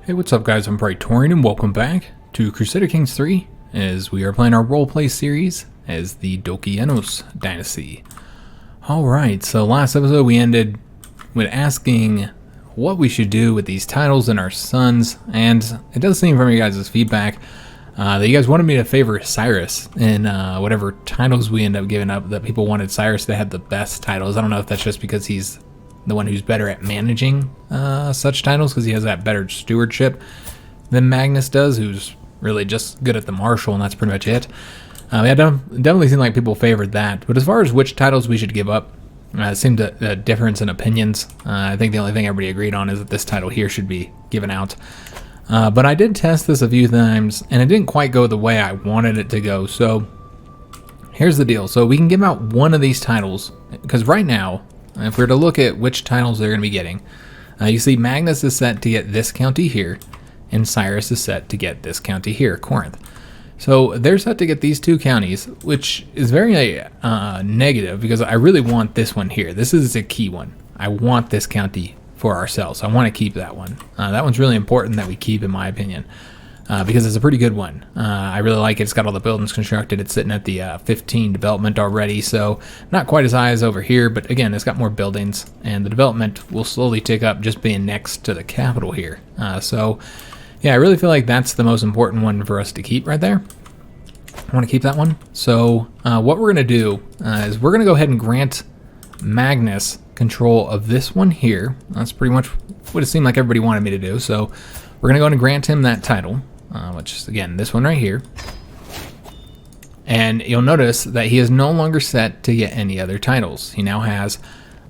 Hey, what's up guys, I'm Praetorian and welcome back to Crusader Kings III as we are playing our roleplay series as the Dokeianos dynasty. Alright, so last episode we ended with asking what we should do with these titles and our sons, and it does seem from you guys' feedback that you guys wanted me to favor Cyrus in whatever titles we end up giving up, that people wanted Cyrus to have the best titles. I don't know if that's just because he's the one who's better at managing such titles, because he has that better stewardship than Magnus does, who's really just good at the martial, and that's pretty much it. Yeah, definitely seemed like people favored that. But as far as which titles we should give up, it seemed a difference in opinions. I think the only thing everybody agreed on is that this title here should be given out. But I did test this a few times, and it didn't quite go the way I wanted it to go. So here's the deal. So we can give out one of these titles, because right now, if we were to look at which titles they're going to be getting, you see Magnus is set to get this county here, and Cyrus is set to get this county here, Corinth. So they're set to get these two counties, which is very negative, because I really want this one here. This is a key one. I want this county for ourselves. I want to keep that one. That one's really important that we keep, in my opinion, because it's a pretty good one. I really like it. It's got all the buildings constructed. It's sitting at the 15 development already, so not quite as high as over here, but again, it's got more buildings, and the development will slowly tick up just being next to the capital here. So yeah, I really feel like that's the most important one for us to keep right there. I want to keep that one. So what we're going to do is we're going to go ahead and grant Magnus control of this one here. That's pretty much what it seemed like everybody wanted me to do. So we're going to go ahead and grant him that title, which is, again, this one right here. And you'll notice that he is no longer set to get any other titles. He now has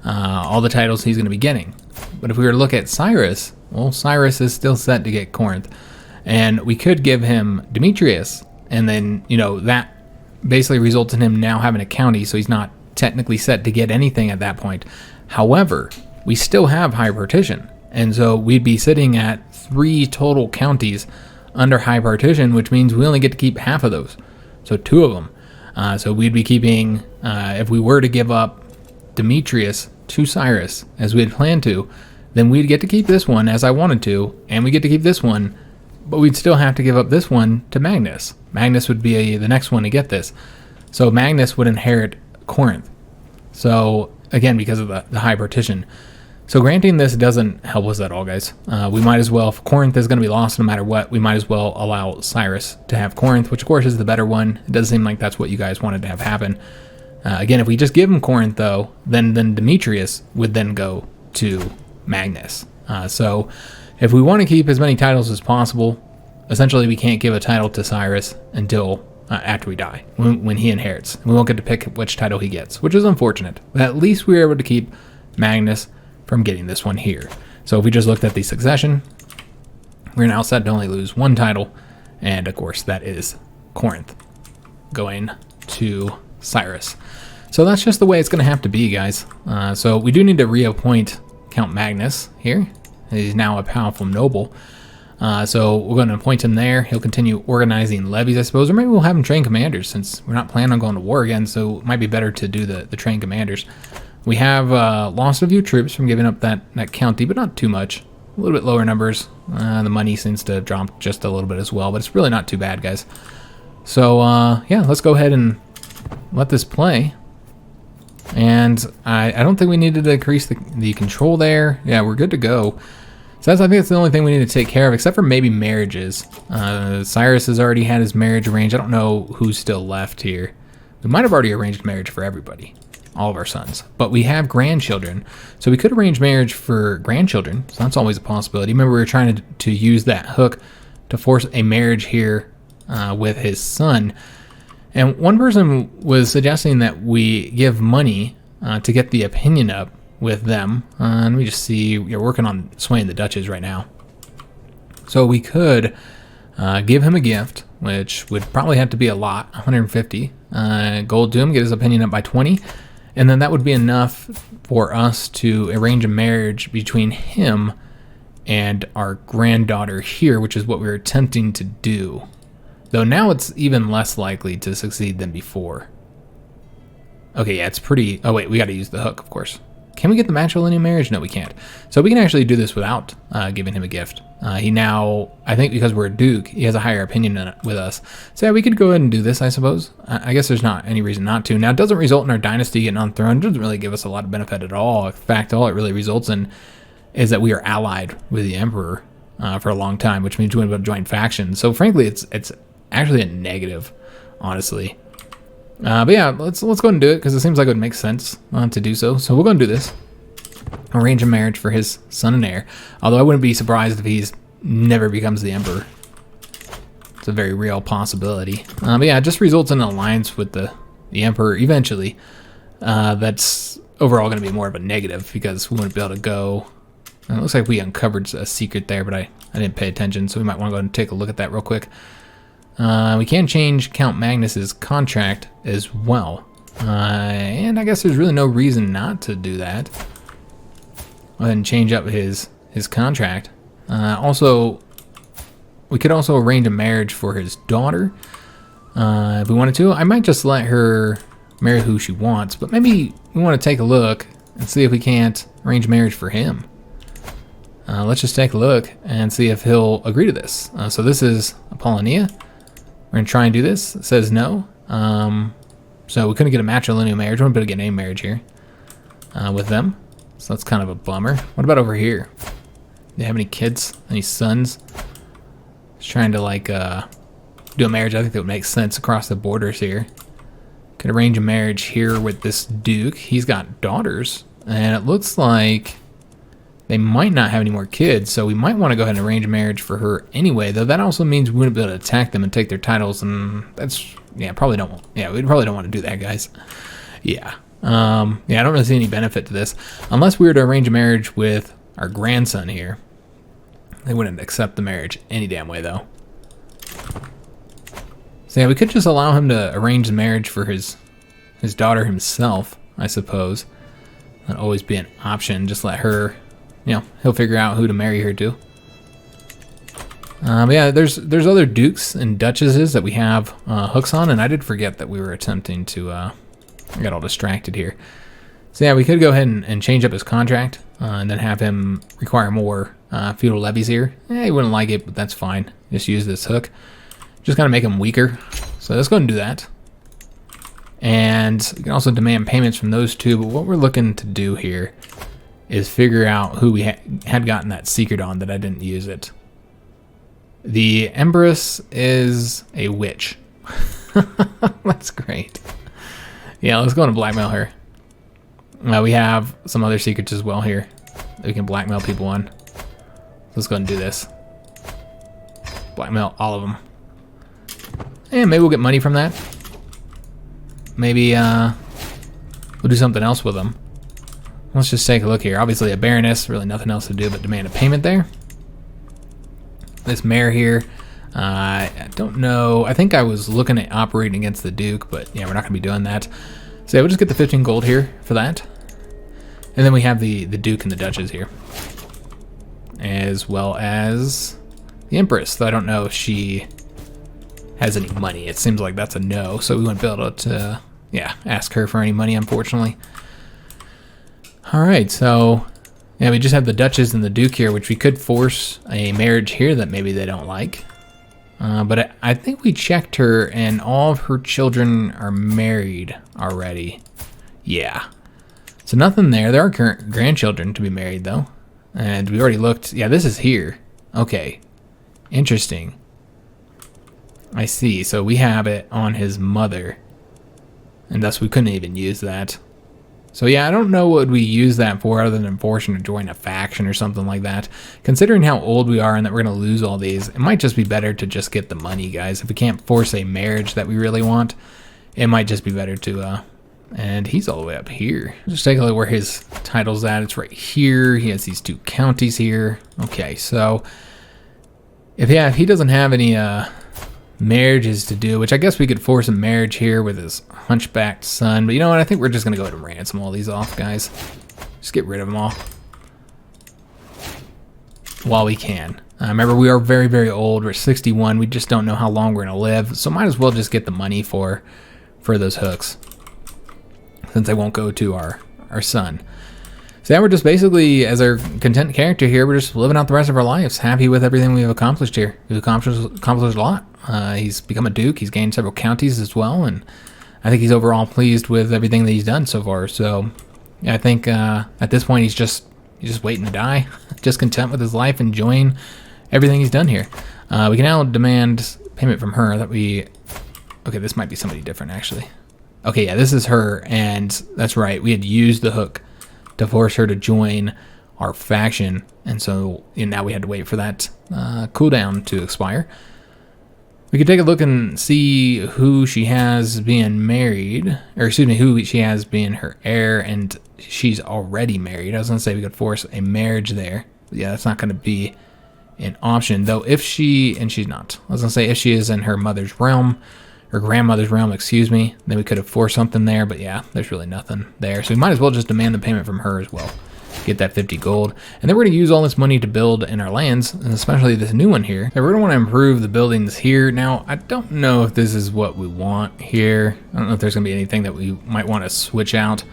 all the titles he's going to be getting. But if we were to look at Cyrus, well, Cyrus is still set to get Corinth. And we could give him Demetrias, and then, you know, that basically results in him now having a county, so he's not technically set to get anything at that point. However, we still have high partition, and so we'd be sitting at 3 total counties under high partition, which means we only get to keep half of those, so 2 of them. So we'd be keeping, if we were to give up Demetrius to Cyrus, as we had planned to, then we'd get to keep this one as I wanted to, and we get to keep this one, but we'd still have to give up this one to Magnus. Magnus would be the next one to get this. So Magnus would inherit Corinth. So again, because of the high partition. So granting this doesn't help us at all, guys. We might as well, if Corinth is going to be lost no matter what, we might as well allow Cyrus to have Corinth, which of course is the better one. It does seem like that's what you guys wanted to have happen. Again, if we just give him Corinth though, then Demetrius would then go to Magnus. So if we want to keep as many titles as possible, essentially we can't give a title to Cyrus until after we die, when he inherits. We won't get to pick which title he gets, which is unfortunate. But at least we were able to keep Magnus from getting this one here. So if we just looked at the succession, we're now set to only lose 1 title, and of course that is Corinth going to Cyrus. So that's just the way it's going to have to be, guys. So we do need to reappoint Count Magnus here. He's now a powerful noble. So we're going to appoint him there. He'll continue organizing levies, I suppose, or maybe we'll have him train commanders, since we're not planning on going to war again, so it might be better to do the train commanders. We have lost a few troops from giving up that county, but not too much. A little bit lower numbers. The money seems to have dropped just a little bit as well, but it's really not too bad, guys. So yeah, let's go ahead and let this play. And I don't think we needed to increase the control there. Yeah, we're good to go. So I think that's the only thing we need to take care of, except for maybe marriages. Cyrus has already had his marriage arranged. I don't know who's still left here. We might have already arranged marriage for everybody, all of our sons. But we have grandchildren, so we could arrange marriage for grandchildren. So that's always a possibility. Remember, we were trying to use that hook to force a marriage here with his son. And one person was suggesting that we give money to get the opinion up with them. Let me just see. We're working on swaying the Dutches right now. So we could give him a gift, which would probably have to be a lot, 150 gold to him, get his opinion up by 20. And then that would be enough for us to arrange a marriage between him and our granddaughter here, which is what we were attempting to do. Though now it's even less likely to succeed than before. Okay, yeah, it's pretty... Oh, wait, we got to use the hook, of course. Can we get the Matrilineal Marriage? No, we can't. So we can actually do this without giving him a gift. He now, I think because we're a duke, he has a higher opinion with us. So yeah, we could go ahead and do this, I suppose. I guess there's not any reason not to. Now, it doesn't result in our dynasty getting on throne. It doesn't really give us a lot of benefit at all. In fact, all it really results in is that we are allied with the emperor for a long time, which means we have a joint faction. So frankly, it's actually a negative, honestly. But yeah, let's go ahead and do it, because it seems like it would make sense to do so. So we'll go and do this. Arrange a marriage for his son and heir. Although I wouldn't be surprised if he's never becomes the emperor. It's a very real possibility. But yeah, it just results in an alliance with the emperor eventually. That's overall going to be more of a negative, because we wouldn't be able to go. And it looks like we uncovered a secret there, but I didn't pay attention, so we might want to go ahead and take a look at that real quick. We can change Count Magnus's contract as well. And I guess there's really no reason not to do that. Go ahead and change up his contract. Also, we could also arrange a marriage for his daughter if we wanted to. I might just let her marry who she wants, but maybe we want to take a look and see if we can't arrange marriage for him. Let's just take a look and see if he'll agree to this. So this is Apollonia. We're going to try and do this. It says no. So we couldn't get a matrilineal marriage. We're going to get a marriage here with them. So that's kind of a bummer. What about over here? Do they have any kids? Any sons? Just trying to like do a marriage. I think that would make sense across the borders here. Could arrange a marriage here with this duke. He's got daughters. And it looks like they might not have any more kids, so we might want to go ahead and arrange a marriage for her anyway, though that also means we wouldn't be able to attack them and take their titles, and that's, yeah, we probably don't want to do that, guys. Yeah. I don't really see any benefit to this. Unless we were to arrange a marriage with our grandson here. They wouldn't accept the marriage any damn way, though. So yeah, we could just allow him to arrange the marriage for his daughter himself, I suppose. That'd always be an option. Just let her, he'll figure out who to marry her to. But yeah, there's other dukes and duchesses that we have hooks on, and I did forget that we were attempting to, I got all distracted here. So yeah, we could go ahead and change up his contract, and then have him require more feudal levies here. He wouldn't like it, but that's fine. Just use this hook. Just gotta make him weaker. So let's go ahead and do that. And you can also demand payments from those two, but what we're looking to do here is figure out who we had gotten that secret on that I didn't use it. The Empress is a witch. That's great. Yeah, let's go and blackmail her. We have some other secrets as well here that we can blackmail people on. Let's go and do this. Blackmail all of them. And maybe we'll get money from that. Maybe we'll do something else with them. Let's just take a look here. Obviously a baroness, really nothing else to do but demand a payment there. This mayor here, I don't know. I think I was looking at operating against the duke, but yeah, we're not going to be doing that. So yeah, we'll just get the 15 gold here for that. And then we have the duke and the duchess here. As well as the empress, though I don't know if she has any money. It seems like that's a no, so we wouldn't be able to, ask her for any money, unfortunately. All right, so yeah, we just have the duchess and the duke here, which we could force a marriage here that maybe they don't like. But I think we checked her, and all of her children are married already. Yeah, so nothing there. There are current grandchildren to be married, though. And we already looked. Yeah, this is here. Okay, interesting. I see. So we have it on his mother, and thus we couldn't even use that. So yeah, I don't know what we use that for other than forcing to join a faction or something like that. Considering how old we are and that we're going to lose all these, it might just be better to just get the money, guys. If we can't force a marriage that we really want, it might just be better to, and he's all the way up here. Just take a look where his title's at. It's right here. He has these two counties here. Okay, so if he doesn't have any, marriages to do, which I guess we could force a marriage here with his hunchbacked son, but you know what, I think we're just gonna go ahead and ransom all these off, guys. Just get rid of them all while we can. Remember, we are very, very old. We're 61. We just don't know how long we're gonna live, so might as well just get the money for those hooks, since they won't go to our son. So yeah, we're just basically, as our content character here, we're just living out the rest of our lives, happy with everything we've accomplished here. We've accomplished a lot. He's become a duke. He's gained several counties as well, and I think he's overall pleased with everything that he's done so far. So yeah, I think at this point he's just waiting to die, just content with his life, enjoying everything he's done here. We can now demand payment from her. Okay, this might be somebody different actually. Okay, yeah, this is her, and that's right. We had used the hook to force her to join our faction, and so now we had to wait for that cooldown to expire. We could take a look and see who she has being married, or excuse me, who she has being her heir, and she's already married. I was gonna say we could force a marriage there. But yeah, that's not gonna be an option, though. If she, and she's not. I was gonna say if she is in her mother's realm, or grandmother's realm, excuse me, then we could have forced something there, but yeah, there's really nothing there. So we might as well just demand the payment from her as well. Get that 50 gold. And then we're going to use all this money to build in our lands, and especially this new one here. And we're going to want to improve the buildings here. Now, I don't know if this is what we want here. I don't know if there's going to be anything that we might want to switch out.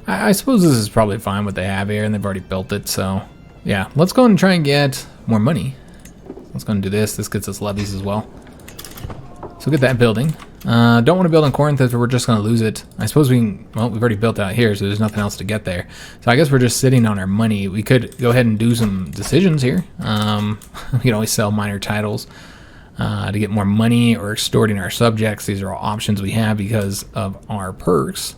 I suppose this is probably fine what they have here, and they've already built it, so yeah. Let's go and try and get more money. Let's go and do this. This gets us levies as well. So get that building. Don't want to build in Corinth if we're just going to lose it. I suppose we can, well, we've already built out here, so there's nothing else to get there. So I guess we're just sitting on our money. We could go ahead and do some decisions here. We can always sell minor titles to get more money, or extorting our subjects. These are all options we have because of our perks.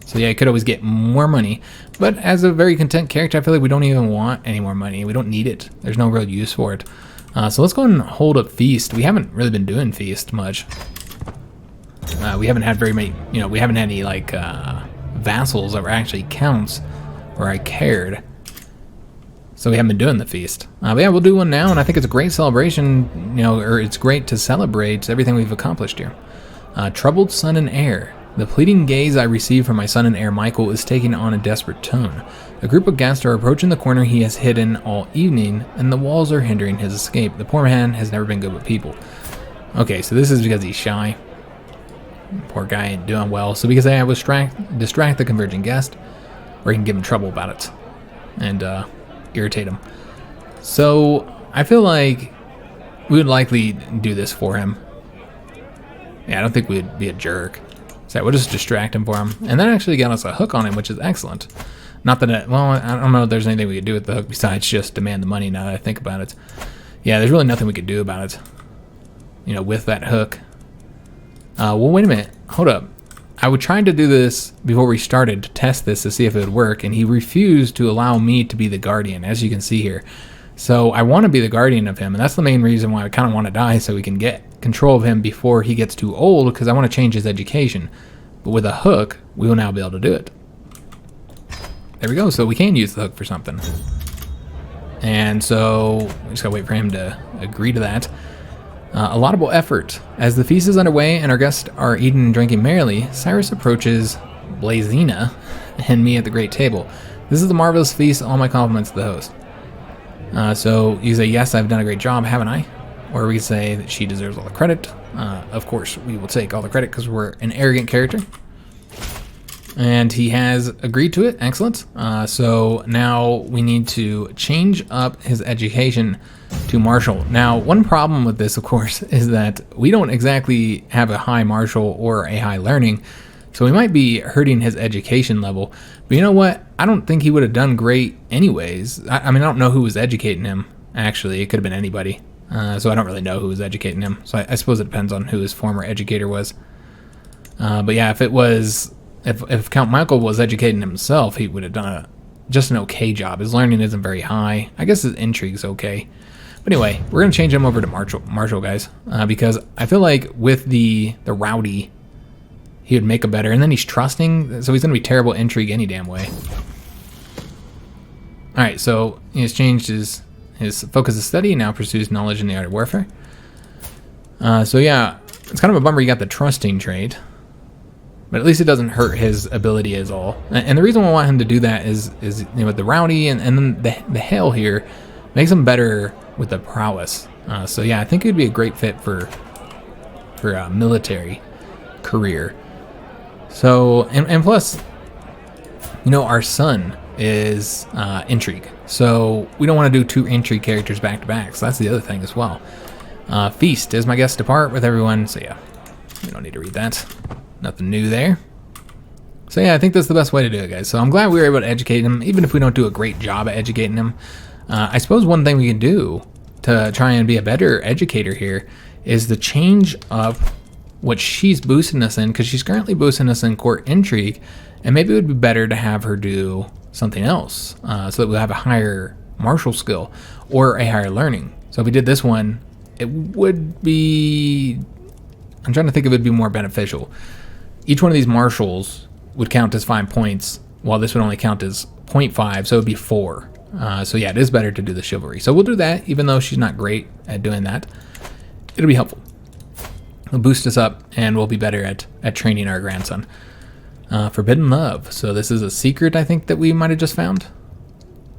So yeah, you could always get more money. But as a very content character, I feel like we don't even want any more money. We don't need it. There's no real use for it. So let's go and hold a feast. We haven't really been doing feast much. We haven't had very many, we haven't had any like vassals that were actually counts where I cared. So we haven't been doing the feast. But yeah, we'll do one now, and I think it's a great celebration, or it's great to celebrate everything we've accomplished here. Troubled son and heir. The pleading gaze I receive from my son and heir Michael is taking on a desperate tone. A group of guests are approaching the corner he has hidden all evening, and the walls are hindering his escape. The poor man has never been good with people. Okay, so this is because he's shy. Poor guy ain't doing well. So because I was distract the converging guest, or he can give him trouble about it and irritate him. So I feel like we would likely do this for him. Yeah, I don't think we'd be a jerk. So we'll just distract him for him. And that actually got us a hook on him, which is excellent. Not that well, I don't know if there's anything we could do with the hook besides just demand the money now that I think about it. Yeah, there's really nothing we could do about it, with that hook. Well, wait a minute. Hold up. I was trying to do this before we started to test this to see if it would work, and he refused to allow me to be the guardian, as you can see here. So I want to be the guardian of him, and that's the main reason why I kind of want to die, so we can get control of him before he gets too old, because I want to change his education. But with a hook, we will now be able to do it. There we go. So we can use the hook for something. And so we just gotta wait for him to agree to that. A laudable effort. As the feast is underway and our guests are eating and drinking merrily, Cyrus approaches Blazina and me at the great table. This is a marvelous feast. All my compliments to the host. So you say, yes, I've done a great job, haven't I? Or we say that she deserves all the credit. Of course, we will take all the credit because we're an arrogant character. And he has agreed to it. Excellent. So now we need to change up his education to martial. Now, one problem with this, of course, is that we don't exactly have a high martial or a high learning. So we might be hurting his education level. But you know what? I don't think he would have done great anyways. I mean, I don't know who was educating him, actually. It could have been anybody. So I don't really know who was educating him. So I suppose it depends on who his former educator was. But yeah, if it was... If Count Michael was educating himself, he would have done just an okay job. His learning isn't very high. I guess his intrigue's okay. But anyway, we're going to change him over to martial guys. Because I feel like with the rowdy, he would make a better. And then he's trusting, so he's going to be terrible intrigue any damn way. Alright, so he has changed his focus of study and now pursues knowledge in the art of warfare. So yeah, it's kind of a bummer you got the trusting trait. But at least it doesn't hurt his ability as all. And the reason we want him to do that is with the rowdy and then the hail here makes him better with the prowess. So yeah, I think it would be a great fit for a military career. So and plus, our son is intrigue. So we don't want to do 2 intrigue characters back to back. So that's the other thing as well. Feast. As my guests depart with everyone. So yeah, we don't need to read that. Nothing new there. So yeah, I think that's the best way to do it, guys. So I'm glad we were able to educate him, even if we don't do a great job at educating him. I suppose one thing we can do to try and be a better educator here is to change up what she's boosting us in, because she's currently boosting us in court intrigue, and maybe it would be better to have her do something else so that we'll have a higher martial skill or a higher learning. So if we did this one, it would be, I'm trying to think if it would be more beneficial. Each one of these martials would count as 5 points, while this would only count as 0.5, so it would be 4. So yeah, it is better to do the chivalry. So we'll do that, even though she's not great at doing that. It'll be helpful. It'll boost us up, and we'll be better at training our grandson. Forbidden Love. So this is a secret, I think, that we might have just found.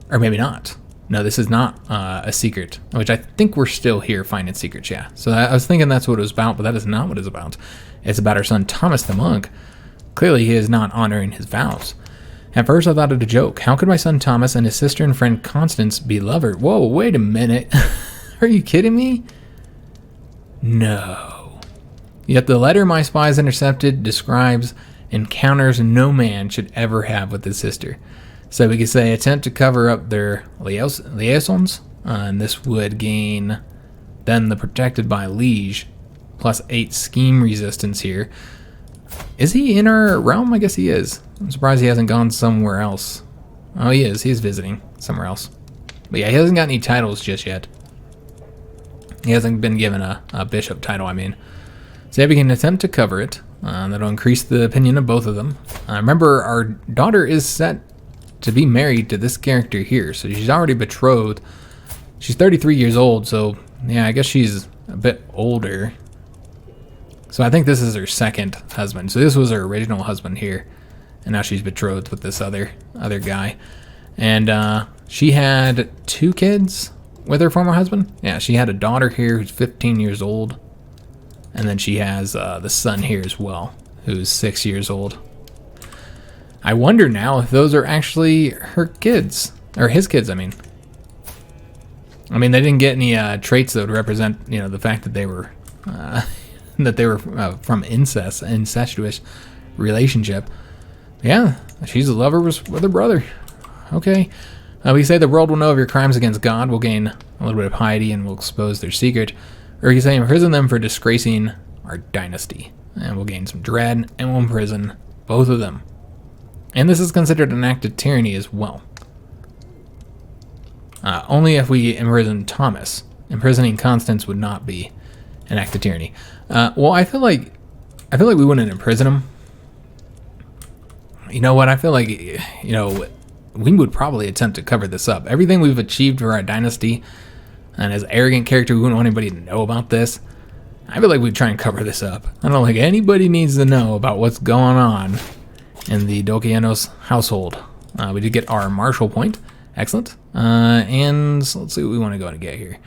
Or maybe not. No, this is not a secret, which I think we're still here finding secrets, yeah. So I was thinking that's what it was about, but that is not what it's about. It's about our son Thomas the monk. Clearly, he is not honoring his vows. At first, I thought it a joke. How could my son Thomas and his sister and friend Constance be lovers? Whoa, wait a minute. Are you kidding me? No. Yet the letter my spies intercepted describes encounters no man should ever have with his sister. So we could say attempt to cover up their liaisons, and this would gain then the protected by liege, plus 8 scheme resistance here. Is he in our realm? I guess he is. I'm surprised he hasn't gone somewhere else. Oh, he is. He's visiting somewhere else. But yeah, he hasn't got any titles just yet. He hasn't been given a bishop title, I mean. So yeah, we can attempt to cover it. That'll increase the opinion of both of them. Remember, our daughter is set to be married to this character here. So she's already betrothed. She's 33 years old, so yeah, I guess she's a bit older. So I think this is her second husband. So this was her original husband here. And now she's betrothed with this other guy. And she had 2 kids with her former husband. Yeah, she had a daughter here who's 15 years old. And then she has the son here as well, who's 6 years old. I wonder now if those are actually her kids. Or his kids, I mean. They didn't get any traits that would represent, the fact that they were from incestuous relationship. Yeah, she's a lover with her brother. Okay. We say the world will know of your crimes against God. We'll gain a little bit of piety and we'll expose their secret. Or you say imprison them for disgracing our dynasty. And we'll gain some dread and we'll imprison both of them. And this is considered an act of tyranny as well. Only if we imprison Thomas. Imprisoning Constance would not be an act of tyranny. Well, I feel like we wouldn't imprison him. You know what? I feel like, we would probably attempt to cover this up. Everything we've achieved for our dynasty, and as an arrogant character, we wouldn't want anybody to know about this. I feel like we'd try and cover this up. I don't think anybody needs to know about what's going on in the Dokeianos household. We did get our martial point. Excellent. And so let's see what we want to go and get here.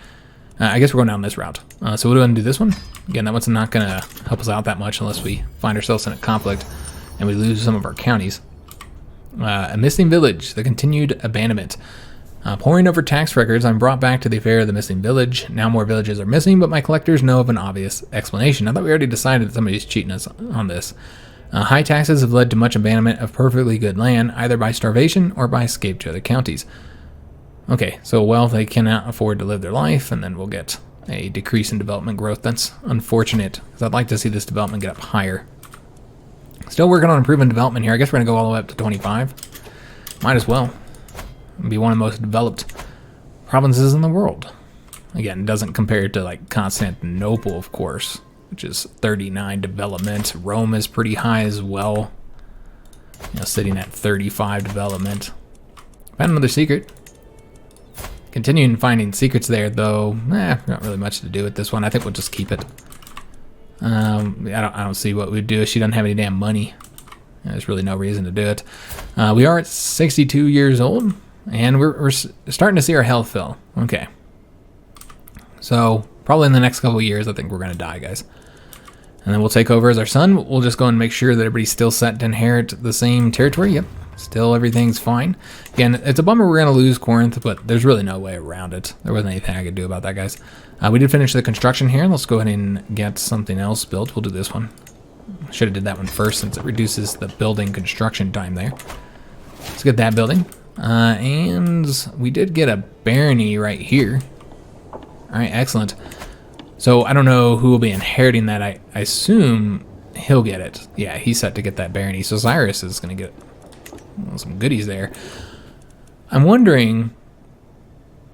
I guess we're going down this route. So we'll go ahead and do this one. Again, that one's not going to help us out that much unless we find ourselves in a conflict and we lose some of our counties. A missing village, the continued abandonment. Poring over tax records, I'm brought back to the affair of the missing village. Now more villages are missing, but my collectors know of an obvious explanation. I thought we already decided that somebody's cheating us on this. High taxes have led to much abandonment of perfectly good land, either by starvation or by escape to other counties. Okay, so they cannot afford to live their life, and then we'll get a decrease in development growth. That's unfortunate, because I'd like to see this development get up higher. Still working on improving development here. I guess we're going to go all the way up to 25. Might as well. Be one of the most developed provinces in the world. Again, it doesn't compare to like Constantinople, of course, which is 39 development. Rome is pretty high as well. Sitting at 35 development. Found another secret. Continuing finding secrets there, though, not really much to do with this one. I think we'll just keep it. I don't see what we'd do if she doesn't have any damn money. There's really no reason to do it. We are at 62 years old, and we're starting to see our health fill. Okay. So, probably in the next couple of years, I think we're going to die, guys. And then we'll take over as our son. We'll just go and make sure that everybody's still set to inherit the same territory. Yep, still everything's fine. Again, it's a bummer we're going to lose Corinth, but there's really no way around it. There wasn't anything I could do about that, guys. We did finish the construction here. Let's go ahead and get something else built. We'll do this one. Should have did that one first since it reduces the building construction time there. Let's get that building. And we did get a barony right here. All right, excellent. So I don't know who will be inheriting that. I assume he'll get it. Yeah, he's set to get that barony. So Cyrus is going to get some goodies there. I'm wondering...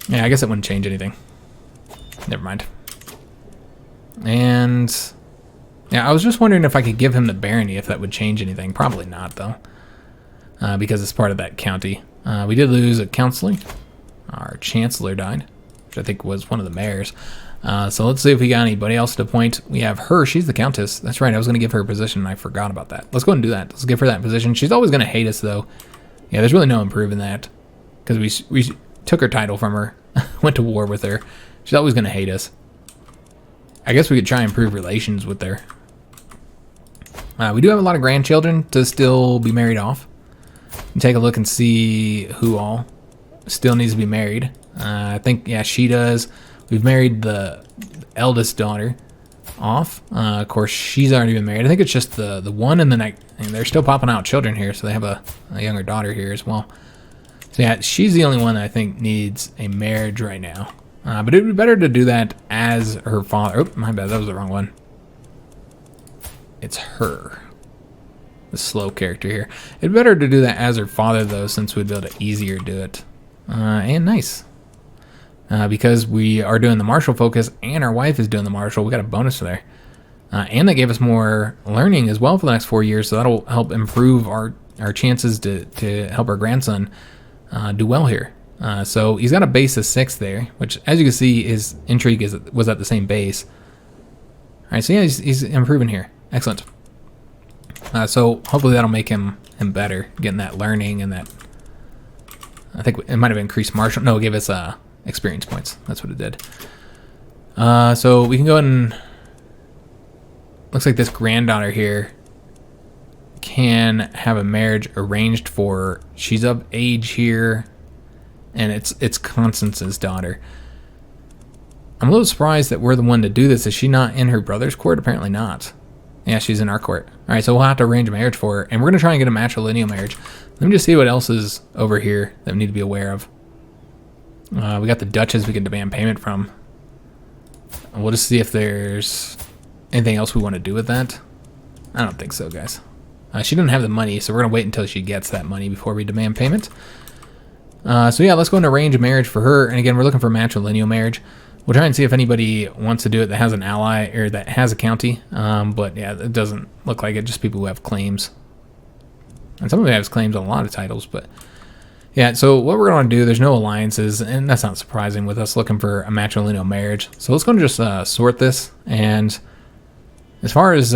Yeah, I guess it wouldn't change anything. Never mind. And... Yeah, I was just wondering if I could give him the barony, if that would change anything. Probably not, though. Because it's part of that county. We did lose a councillor. Our chancellor died, which I think was one of the mayors. So let's see if we got anybody else to appoint. We have her. She's the countess. That's right. I was going to give her a position, and I forgot about that. Let's go ahead and do that. Let's give her that position. She's always going to hate us, though. Yeah, there's really no improving that. Because we took her title from her. Went to war with her. She's always going to hate us. I guess we could try and improve relations with her. We do have a lot of grandchildren to still be married off. Take a look and see who all still needs to be married. I think, yeah, she does. We've married the eldest daughter off. Of course, she's already been married. I think it's just the one and and they're still popping out children here, so they have a younger daughter here as well. So yeah, she's the only one that I think needs a marriage right now. But it would be better to do that as her father. Oh, my bad, that was the wrong one. It's her. The slow character here. It'd be better to do that as her father, though, since we'd be able to easier do it. And nice. Because we are doing the martial focus and our wife is doing the martial, we got a bonus there. And they gave us more learning as well for the next 4 years, so that'll help improve our chances to help our grandson do well here. So he's got a base of 6 there, which, as you can see, his intrigue was at the same base. All right, so yeah, he's improving here. Excellent. So hopefully that'll make him better, getting that learning and that. I think it might have increased martial. No, it gave us experience points. That's what it did. So we can go and looks like this granddaughter here can have a marriage arranged for her. She's of age here, and it's Constance's daughter. I'm a little surprised that we're the one to do this. Is she not in her brother's court? Apparently not. Yeah, she's in our court. All right, so we'll have to arrange a marriage for her, and we're going to try and get a matrilineal marriage. Let me just see what else is over here that we need to be aware of. We got the duchess we can demand payment from. And we'll just see if there's anything else we want to do with that. I don't think so, guys. She doesn't have the money, so we're going to wait until she gets that money before we demand payment. So yeah, let's go and arrange a marriage for her. And again, we're looking for matrilineal marriage. We'll try and see if anybody wants to do it that has an ally or that has a county. But yeah, it doesn't look like it. Just people who have claims. And some of them have claims on a lot of titles. But yeah, so what we're going to do, there's no alliances. And that's not surprising with us looking for a matrilineal marriage. So let's go and just sort this. And as far as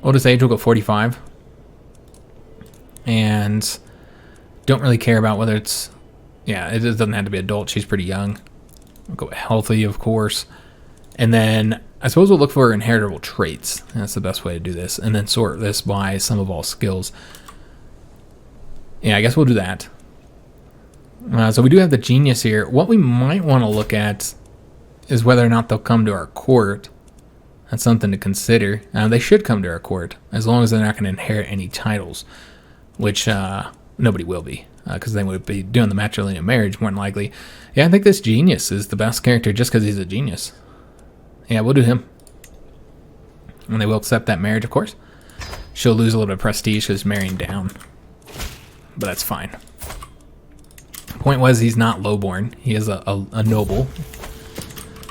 oldest age, we'll go 45. And don't really care about whether it's... Yeah, it doesn't have to be adult. She's pretty young. We'll go healthy, of course. And then I suppose we'll look for inheritable traits. That's the best way to do this. And then sort this by sum of all skills. Yeah, I guess we'll do that. So we do have the genius here. What we might want to look at is whether or not they'll come to our court. That's something to consider. They should come to our court, as long as they're not going to inherit any titles, which nobody will be. Because they would be doing the matrilineal marriage more than likely. Yeah, I think this genius is the best character just because he's a genius. Yeah, we'll do him. And they will accept that marriage, of course. She'll lose a little bit of prestige because he's marrying down. But that's fine. Point was, he's not lowborn. He is a noble.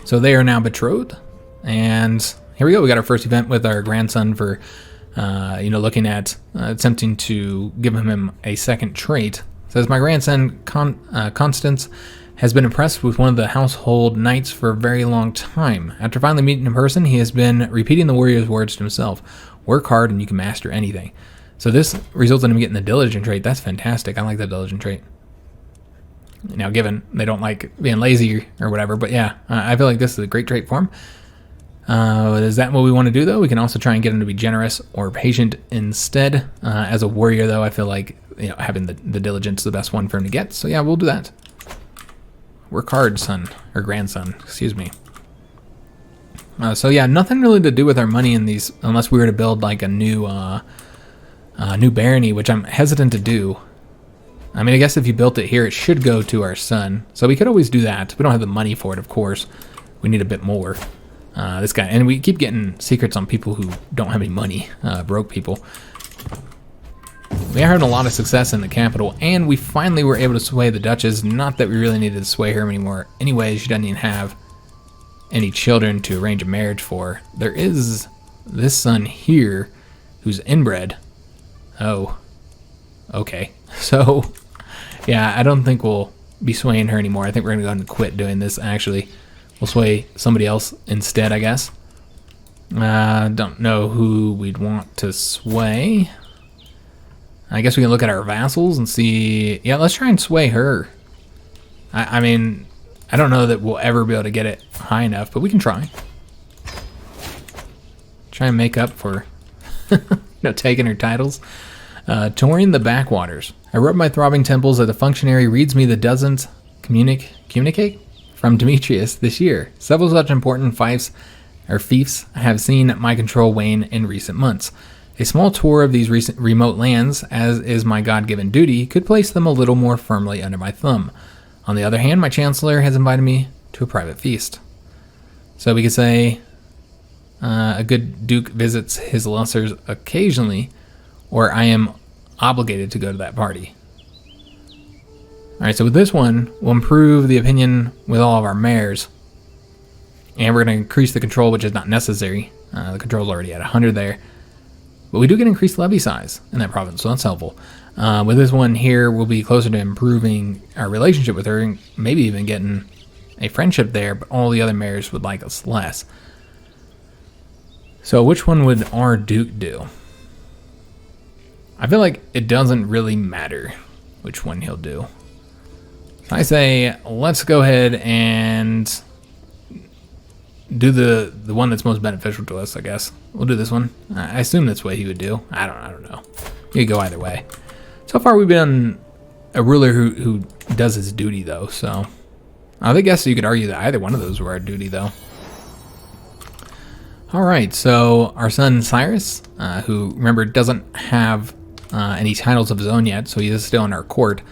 So they are now betrothed. And here we go. We got our first event with our grandson for, looking at attempting to give him a second trait. It says, my grandson, Constance, has been impressed with one of the household knights for a very long time. After finally meeting in person, he has been repeating the warrior's words to himself. Work hard and you can master anything. So this results in him getting the diligent trait. That's fantastic. I like the diligent trait. Now, given they don't like being lazy or whatever, but yeah, I feel like this is a great trait for him. Is that what we want to do, though? We can also try and get him to be generous or patient instead. As a warrior, though, I feel like having the diligence is the best one for him to get. So yeah, we'll do that. Work hard, son. Or grandson, excuse me. So yeah, nothing really to do with our money in these, unless we were to build like a new barony, which I'm hesitant to do. I mean, I guess if you built it here, it should go to our son. So we could always do that. We don't have the money for it, of course. We need a bit more. This guy, and we keep getting secrets on people who don't have any money, broke people. We are having a lot of success in the capital, and we finally were able to sway the Duchess. Not that we really needed to sway her anymore. Anyway, she doesn't even have any children to arrange a marriage for. There is this son here who's inbred. Oh, okay. So, yeah, I don't think we'll be swaying her anymore. I think we're going to go ahead and quit doing this, actually. We'll sway somebody else instead, I guess. Don't know who we'd want to sway. I guess we can look at our vassals and see. Yeah, let's try and sway her. I mean, I don't know that we'll ever be able to get it high enough, but we can try. Try and make up for taking her titles. Touring the backwaters. I rub my throbbing temples as a functionary reads me the dozens communicate from Demetrias this year. Several such important fiefs have seen my control wane in recent months. A small tour of these recent remote lands, as is my God-given duty, could place them a little more firmly under my thumb. On the other hand, my chancellor has invited me to a private feast. So we could say a good duke visits his lessers occasionally, or I am obligated to go to that party. Alright, so with this one, we'll improve the opinion with all of our mayors. And we're going to increase the control, which is not necessary. The control's already at 100 there. But we do get increased levy size in that province, so that's helpful. With this one here, we'll be closer to improving our relationship with her, and maybe even getting a friendship there, but all the other mayors would like us less. So which one would our duke do? I feel like it doesn't really matter which one he'll do. So I say, let's go ahead and do the one that's most beneficial to us, I guess. We'll do this one. I assume that's what he would do. I don't know. You could go either way. So far, we've been a ruler who does his duty, though. So I guess you could argue that either one of those were our duty, though. All right. So our son Cyrus, who remember doesn't have any titles of his own yet, so he is still in our court.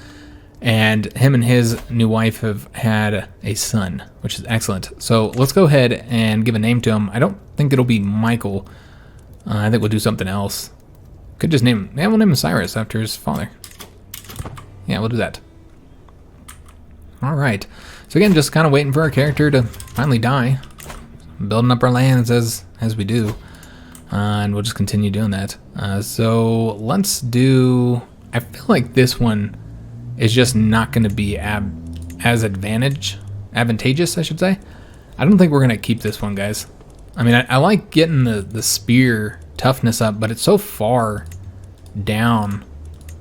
And him and his new wife have had a son, which is excellent. So let's go ahead and give a name to him. I don't think it'll be Michael. I think we'll do something else. Could just name him. Yeah, we'll name him Cyrus after his father. Yeah, we'll do that. All right. So again, just kind of waiting for our character to finally die. Building up our lands as we do. And we'll just continue doing that. So let's do... I feel like this one is just not going to be as advantageous, I should say. I don't think we're going to keep this one, guys. I mean, I like getting the spear toughness up, but it's so far down.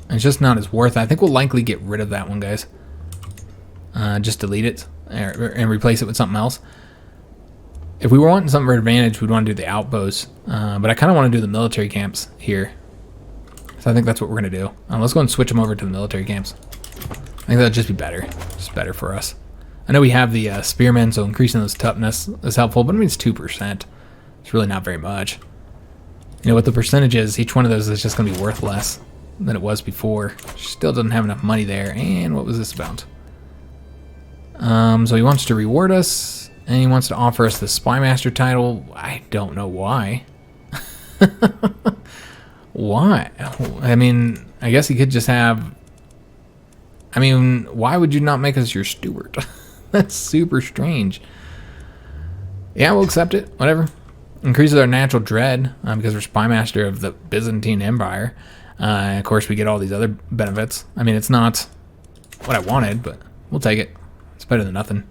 It's just not as worth it. I think we'll likely get rid of that one, guys. Just delete it and replace it with something else. If we were wanting something for advantage, we'd want to do the outposts. But I kind of want to do the military camps here. So I think that's what we're going to do. Let's go and switch them over to the military camps. I think that'll just be better. Just better for us. I know we have the spearmen, so increasing those toughness is helpful, but I mean, it's 2%. It's really not very much. You know what the percentage is, each one of those is just going to be worth less than it was before. Still doesn't have enough money there. And what was this about? So he wants to reward us, and he wants to offer us the Spymaster title. I don't know why. Why? I mean, I guess he could just have... I mean, why would you not make us your steward? That's super strange. Yeah, we'll accept it. Whatever. Increases our natural dread because we're Spymaster of the Byzantine Empire. And of course, we get all these other benefits. I mean, it's not what I wanted, but we'll take it. It's better than nothing.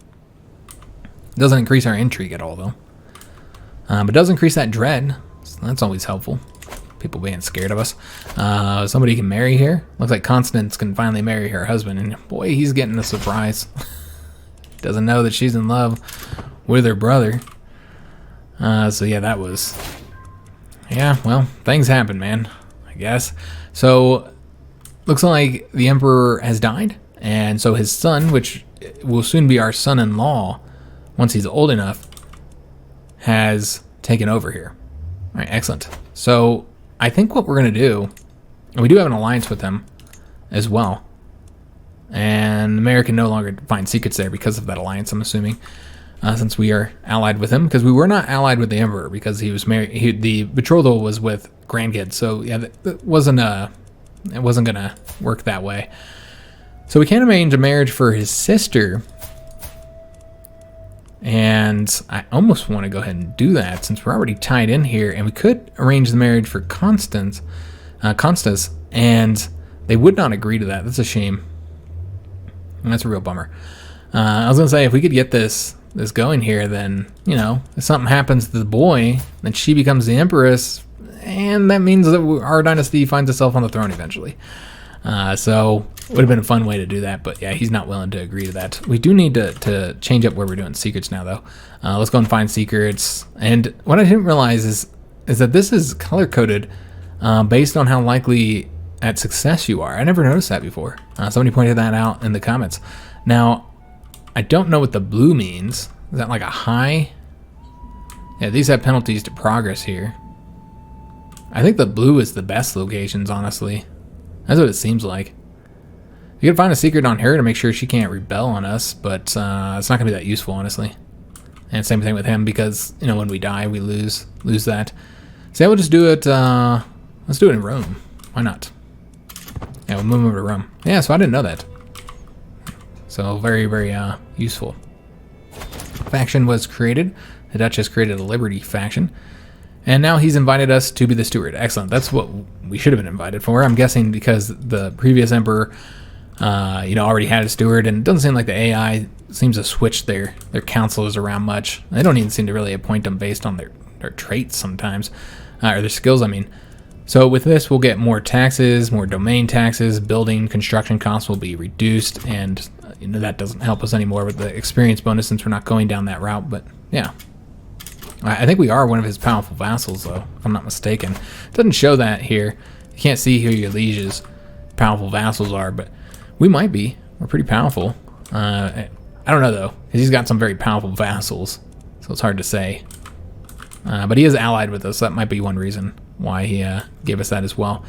It doesn't increase our intrigue at all, though. But it does increase that dread. So that's always helpful. People being scared of us. Somebody can marry here. Looks like Constance can finally marry her husband, and boy, he's getting a surprise. Doesn't know that she's in love with her brother. So yeah, that was... Yeah, well, things happen, man, I guess. So, looks like the Emperor has died, and so his son, which will soon be our son-in-law, once he's old enough, has taken over here. All right, excellent. So, I think what we're going to do, and we do have an alliance with them as well, and the mayor can no longer find secrets there because of that alliance, I'm assuming. Since we are allied with him, because we were not allied with the Emperor because he was married. The betrothal was with grandkids, so yeah, that wasn't it wasn't gonna work that way. So we can arrange a marriage for his sister, and I almost want to go ahead and do that since we're already tied in here, and we could arrange the marriage for Constance, and they would not agree to that. That's a shame. And that's a real bummer. I was gonna say if we could get this going here, then, you know, if something happens to the boy, then she becomes the empress, and that means that our dynasty finds itself on the throne eventually. So it would have been a fun way to do that, but yeah, he's not willing to agree to that. We do need to change up where we're doing secrets now, though. Let's go and find secrets. And what I didn't realize is that this is color-coded based on how likely at success you are. I never noticed that before. Somebody pointed that out in the comments. Now, I don't know what the blue means. Is that like a high? Yeah, these have penalties to progress here. I think the blue is the best locations, honestly. That's what it seems like. You can find a secret on her to make sure she can't rebel on us, but it's not gonna be that useful, honestly. And same thing with him, because, you know, when we die, we lose that. So yeah, we'll just do it. Let's do it in Rome. Why not? Yeah, we'll move over to Rome. Yeah, so I didn't know that. So very, very useful. Faction was created. The Dutch has created a Liberty faction. And now he's invited us to be the steward. Excellent. That's what we should have been invited for. I'm guessing because the previous emperor, already had a steward, and it doesn't seem like the AI seems to switch their counselors around much. They don't even seem to really appoint them based on their traits sometimes, or their skills, I mean. So with this, we'll get more taxes, more domain taxes, building, construction costs will be reduced, and that doesn't help us anymore with the experience bonus since we're not going down that route, but yeah. I think we are one of his powerful vassals, though, if I'm not mistaken. It doesn't show that here. You can't see who your liege's powerful vassals are, but we might be. We're pretty powerful. I don't know, though, because he's got some very powerful vassals, so it's hard to say. But he is allied with us, so that might be one reason why he gave us that as well.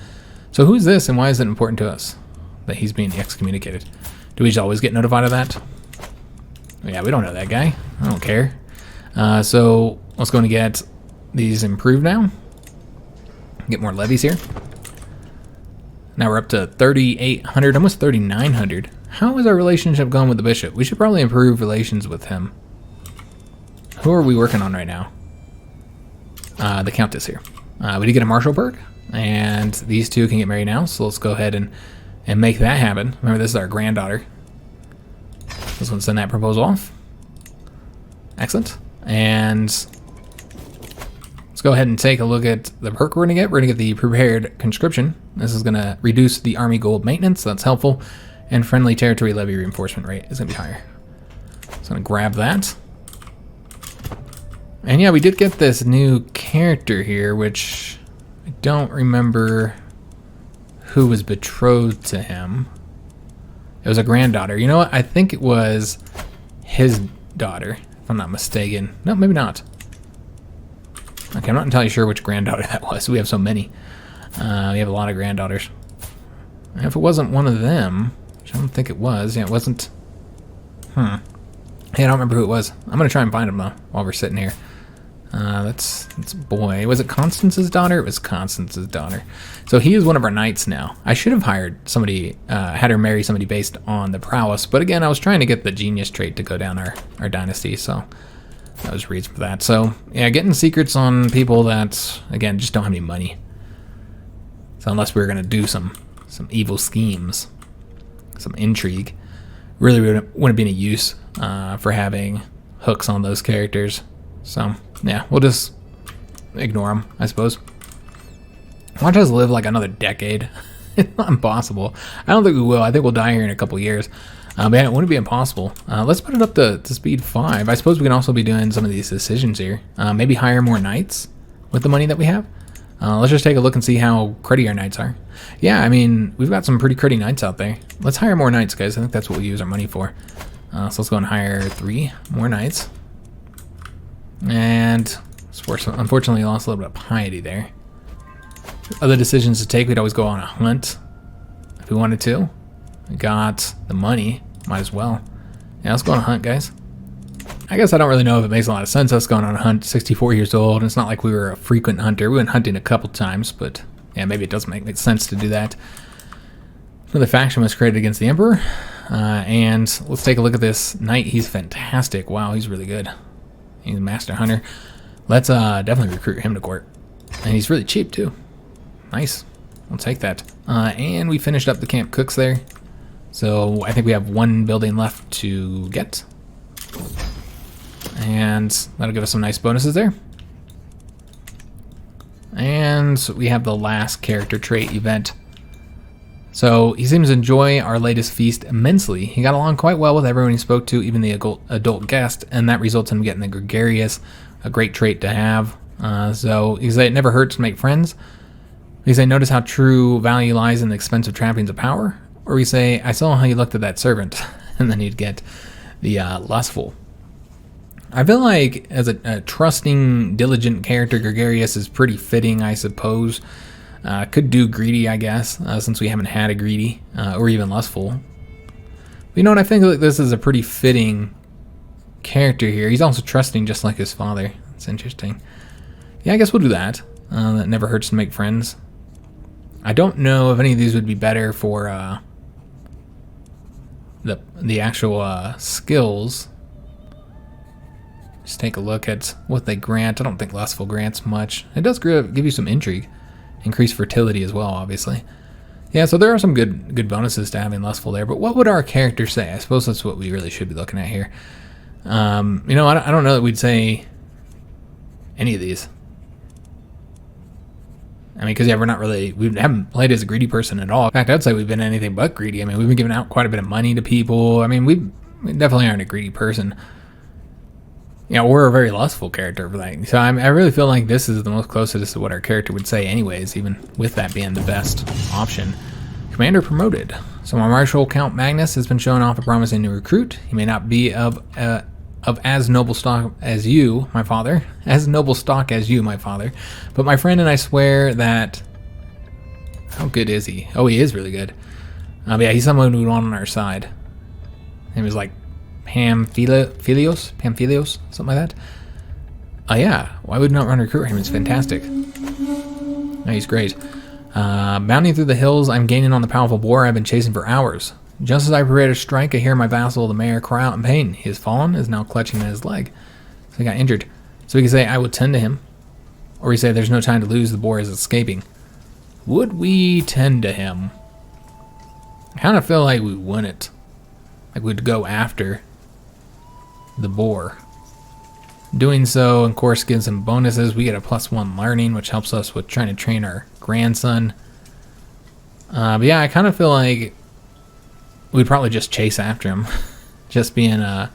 So who's this, and why is it important to us that he's being excommunicated? Do we just always get notified of that? Yeah, we don't know that guy. I don't care. So let's go and get these improved now. Get more levies here. Now we're up to 3,800, almost 3,900. How is our relationship going with the bishop? We should probably improve relations with him. Who are we working on right now? The countess here. We did get a martial perk, and these two can get married now, so let's go ahead and make that happen. Remember, this is our granddaughter. Let's go and send that proposal off. Excellent. And let's go ahead and take a look at the perk we're going to get. We're going to get the prepared conscription. This is going to reduce the army gold maintenance. That's helpful. And friendly territory levy reinforcement rate is going to be higher. So I'm going to grab that. And yeah, we did get this new character here, which I don't remember who was betrothed to him. It was a granddaughter. You know what? I think it was his daughter, if I'm not mistaken. No, maybe not. Okay, I'm not entirely sure which granddaughter that was. We have so many. We have a lot of granddaughters. And if it wasn't one of them, which I don't think it was. Yeah, it wasn't. Yeah, I don't remember who it was. I'm going to try and find him, though, while we're sitting here. That's boy. Was it Constance's daughter? It was Constance's daughter. So he is one of our knights now. I should have hired somebody, had her marry somebody based on the prowess. But again, I was trying to get the genius trait to go down our dynasty. So that was the reason for that. So yeah, getting secrets on people that, again, just don't have any money. So unless we were going to do some evil schemes, some intrigue, really wouldn't be any use for having hooks on those characters. So yeah, we'll just ignore them, I suppose. Watch us live like another decade. It's not impossible. I don't think we will. I think we'll die here in a couple years. But yeah, it wouldn't be impossible. Let's put it up to speed 5. I suppose we can also be doing some of these decisions here. Maybe hire more knights with the money that we have. Let's just take a look and see how cruddy our knights are. Yeah, I mean, we've got some pretty cruddy knights out there. Let's hire more knights, guys. I think that's what we use our money for. So let's go and hire 3 more knights. And unfortunately, lost a little bit of piety there. Other decisions to take, we'd always go on a hunt if we wanted to. We got the money, might as well. Yeah, let's go on a hunt, guys. I guess I don't really know if it makes a lot of sense us going on a hunt. 64 years old, and it's not like we were a frequent hunter. We went hunting a couple times, but yeah, maybe it does make sense to do that. Another faction was created against the Emperor. And let's take a look at this knight. He's fantastic. Wow, he's really good. He's a master hunter. Let's definitely recruit him to court. And he's really cheap too. Nice. We'll take that. And we finished up the camp cooks there. So I think we have 1 building left to get. And that'll give us some nice bonuses there. And we have the last character trait event. So he seems to enjoy our latest feast immensely. He got along quite well with everyone he spoke to, even the adult guest, and that results in him getting the gregarious, a great trait to have. So he said it never hurts to make friends. We say notice how true value lies in the expensive trappings of power. Or we say I saw how you looked at that servant, and then he'd get the lustful. I feel like as a trusting, diligent character, gregarious is pretty fitting, I suppose. Could do greedy, I guess, since we haven't had a greedy, or even lustful. But you know what, I think like this is a pretty fitting character here. He's also trusting just like his father. It's interesting. Yeah, I guess we'll do that. That never hurts to make friends. I don't know if any of these would be better for the actual skills. Just take a look at what they grant. I don't think lustful grants much. It does give you some intrigue. Increased fertility as well, obviously. Yeah, so there are some good bonuses to having lustful there, but what would our character say? I suppose that's what we really should be looking at here. You know, I don't know that we'd say any of these. I mean, because yeah, we haven't played as a greedy person at all. In fact, I'd say we've been anything but greedy. I mean, we've been giving out quite a bit of money to people. I mean, we definitely aren't a greedy person. You know, we're a very lustful character for that. So I really feel like this is the most closest to what our character would say anyways, even with that being the best option. Commander promoted. So my Marshal Count Magnus has been shown off a promising new recruit. He may not be of as noble stock as you, my father. As noble stock as you, my father. But my friend and I swear that... How good is he? Oh, he is really good. But yeah, he's someone we want on our side. He was like... Pamphilios, something like that. Yeah, why would not run recruit him? It's fantastic. No, he's great. Bounding through the hills, I'm gaining on the powerful boar I've been chasing for hours. Just as I prepare to strike, I hear my vassal, the mayor, cry out in pain. He has fallen, is now clutching at his leg. So he got injured. So we can say, I will tend to him. Or we say, there's no time to lose, the boar is escaping. Would we tend to him? I kind of feel like we wouldn't. Like we'd go after the boar. Doing so, of course, gives him bonuses. We get a +1 learning, which helps us with trying to train our grandson. But yeah, I kind of feel like we'd probably just chase after him. Just being an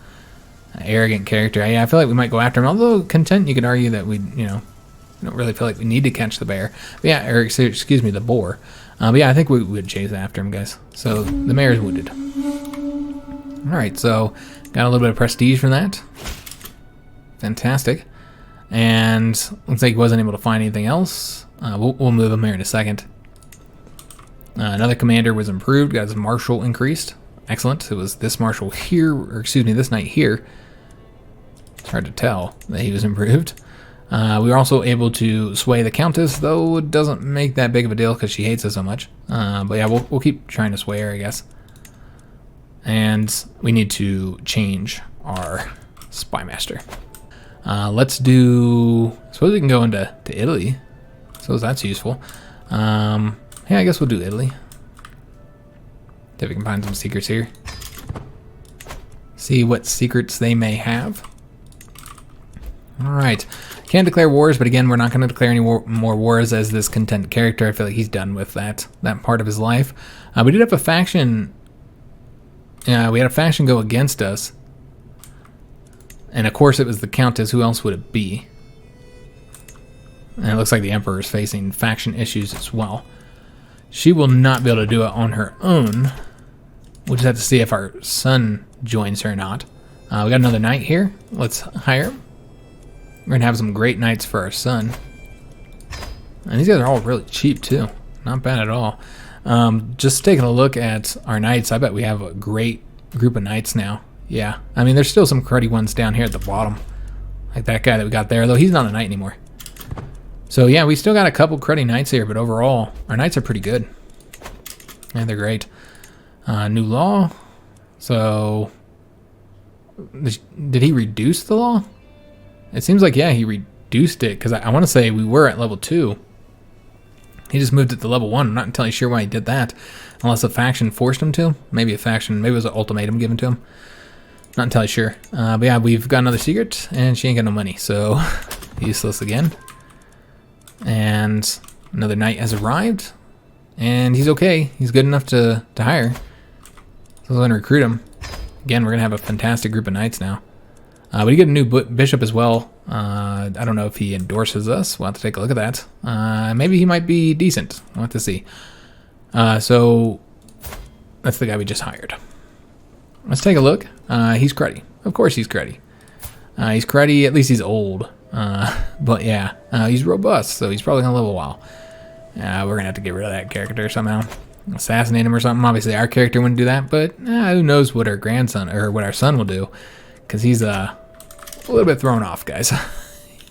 arrogant character. Yeah, I feel like we might go after him. Although content, you could argue that we don't really feel like we need to catch the bear. But yeah, or excuse me, the boar. But yeah, I think we would chase after him, guys. So the mayor is wounded. All right, so got a little bit of prestige from that. Fantastic. And looks like he wasn't able to find anything else. We'll move him here in a second. Another commander was improved, got his marshal increased. Excellent. It was this marshal here, or excuse me, this knight here. It's hard to tell that he was improved. We were also able to sway the countess, though it doesn't make that big of a deal because she hates us so much. But yeah, we'll keep trying to sway her, I guess. And we need to change our Spymaster. Let's do... I suppose we can go into Italy. So that's useful. Yeah, I guess we'll do Italy. See if we can find some secrets here. See what secrets they may have. Alright. Can't declare wars, but again, we're not going to declare any more wars as this content character. I feel like he's done with that part of his life. We did have a faction we had a faction go against us. And of course it was the Countess. Who else would it be? And it looks like the Emperor is facing faction issues as well. She will not be able to do it on her own. We'll just have to see if our son joins her or not. We got another knight here. Let's hire him. We're going to have some great knights for our son. And these guys are all really cheap too. Not bad at all. Just taking a look at our knights, I bet we have a great group of knights now. Yeah, I mean, there's still some cruddy ones down here at the bottom. Like that guy that we got there, though he's not a knight anymore. So yeah, we still got a couple cruddy knights here, but overall, our knights are pretty good. Yeah, they're great. New law. So, did he reduce the law? It seems like, yeah, he reduced it, because I want to say we were at level 2. He just moved it to level 1. I'm not entirely sure why he did that. Unless a faction forced him to. Maybe it was an ultimatum given to him. Not entirely sure. But yeah, we've got another secret, and she ain't got no money, so useless again. And another knight has arrived, and he's okay. He's good enough to hire. So we're going to recruit him. Again, we're going to have a fantastic group of knights now. We get a new bishop as well. I don't know if he endorses us. We'll have to take a look at that. Maybe he might be decent. We'll have to see. So that's the guy we just hired. Let's take a look. He's cruddy. Of course he's cruddy. He's cruddy, at least he's old. But yeah, he's robust, so he's probably going to live a while. We're going to have to get rid of that character somehow. Assassinate him or something. Obviously our character wouldn't do that, but who knows what our grandson, or what our son will do. Because he's a little bit thrown off, guys.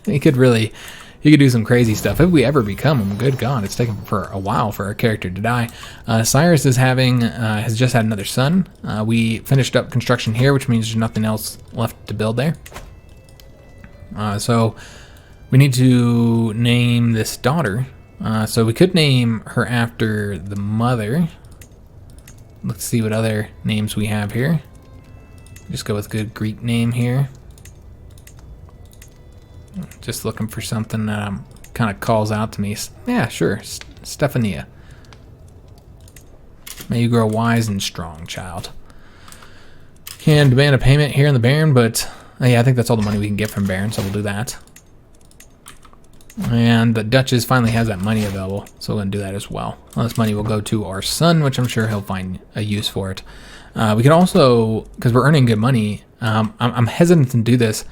He could do some crazy stuff if we ever become him. Good God, it's taken for a while for our character to die. Cyrus is has just had another son. We finished up construction here, which means there's nothing else left to build there. So we need to name this daughter. So we could name her after the mother. Let's see what other names we have here. Just go with a good Greek name here. Just looking for something that kind of calls out to me. Yeah, sure. Stephania. May you grow wise and strong, child. Can demand a payment here in the Baron, but yeah, I think that's all the money we can get from Baron, so we'll do that. And the Duchess finally has that money available, so we're going to do that as well. Well, this money will go to our son, which I'm sure he'll find a use for it. We could also, because we're earning good money, I'm hesitant to do this,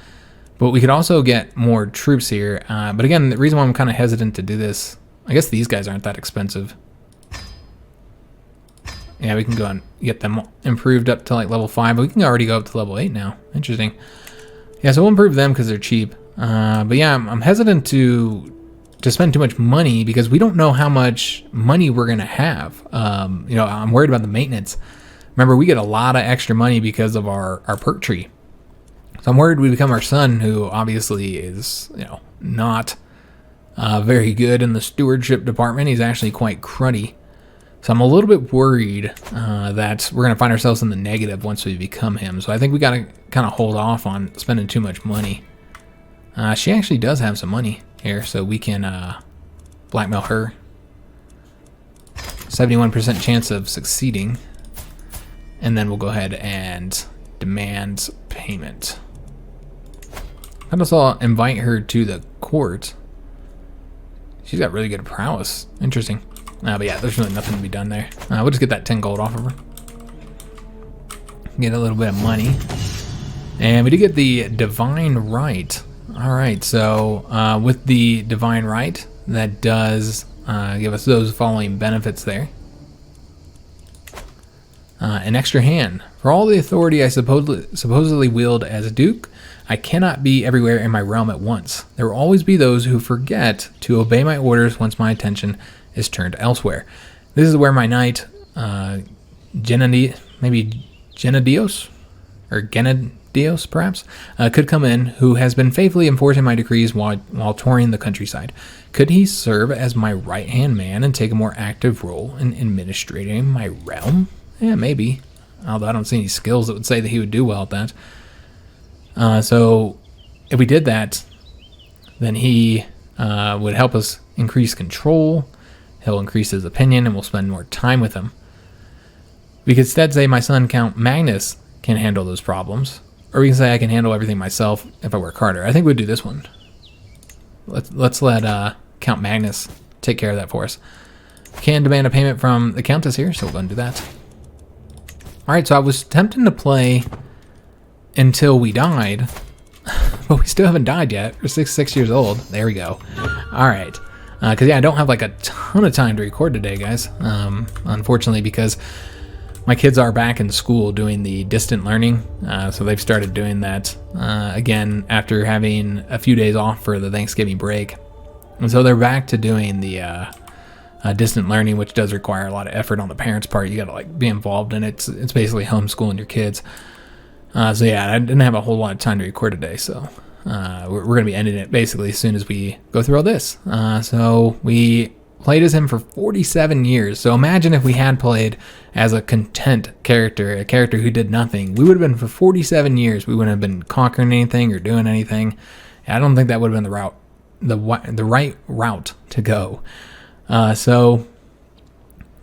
but we could also get more troops here. But again, the reason why I'm kind of hesitant to do this, I guess these guys aren't that expensive. Yeah, we can go and get them improved up to like level 5, but we can already go up to level 8 now. Interesting. Yeah, so we'll improve them because they're cheap. But yeah, I'm hesitant to spend too much money because we don't know how much money we're going to have. I'm worried about the maintenance. Remember, we get a lot of extra money because of our perk tree. So I'm worried we become our son, who obviously is, not very good in the stewardship department. He's actually quite cruddy. So I'm a little bit worried that we're going to find ourselves in the negative once we become him. So I think we got to kind of hold off on spending too much money. She actually does have some money here, so we can blackmail her. 71% chance of succeeding. And then we'll go ahead and demand payment. I'll also invite her to the court. She's got really good prowess. Interesting. But yeah, there's really nothing to be done there. We'll just get that 10 gold off of her. Get a little bit of money. And we did get the Divine Right. Alright, so with the Divine Right, that does give us those following benefits there. An extra hand. For all the authority I supposedly wield as a duke, I cannot be everywhere in my realm at once. There will always be those who forget to obey my orders once my attention is turned elsewhere. This is where my knight, Genadios, perhaps, could come in, who has been faithfully enforcing my decrees while touring the countryside. Could he serve as my right-hand man and take a more active role in administrating my realm? Yeah, maybe. Although I don't see any skills that would say that he would do well at that. So if we did that, then he would help us increase control. He'll increase his opinion, and we'll spend more time with him. We could instead say my son Count Magnus can handle those problems. Or we can say I can handle everything myself if I work harder. I think we'd do this one. Let's let Count Magnus take care of that for us. Can demand a payment from the Countess here, so we'll go and do that. Alright, so I was tempting to play until we died, but we still haven't died yet. We're 6 years old. There we go. Alright. Because, yeah, I don't have like a ton of time to record today, guys. Unfortunately, because my kids are back in school doing the distant learning. So they've started doing that again after having a few days off for the Thanksgiving break. And so they're back to doing the distant learning, which does require a lot of effort on the parents' part. You got to like be involved in it. It's basically homeschooling your kids. So yeah, I didn't have a whole lot of time to record today. So we're going to be ending it basically as soon as we go through all this. So we played as him for 47 years. So imagine if we had played as a content character, a character who did nothing. We would have been for 47 years. We wouldn't have been conquering anything or doing anything. I don't think that would have been the right route to go. So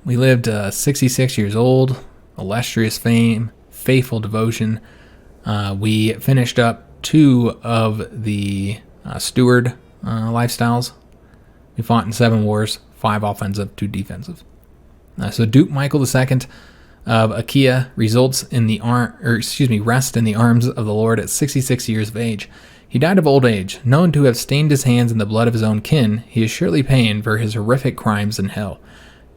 we lived 66 years old, illustrious fame, faithful devotion. We finished up 2 of the steward lifestyles. We fought in 7 wars, 5 offensive, 2 defensive. So Duke Michael II of Achaia results in rest in the arms of the Lord at 66 years of age. He died of old age, known to have stained his hands in the blood of his own kin. He is surely paying for his horrific crimes in hell.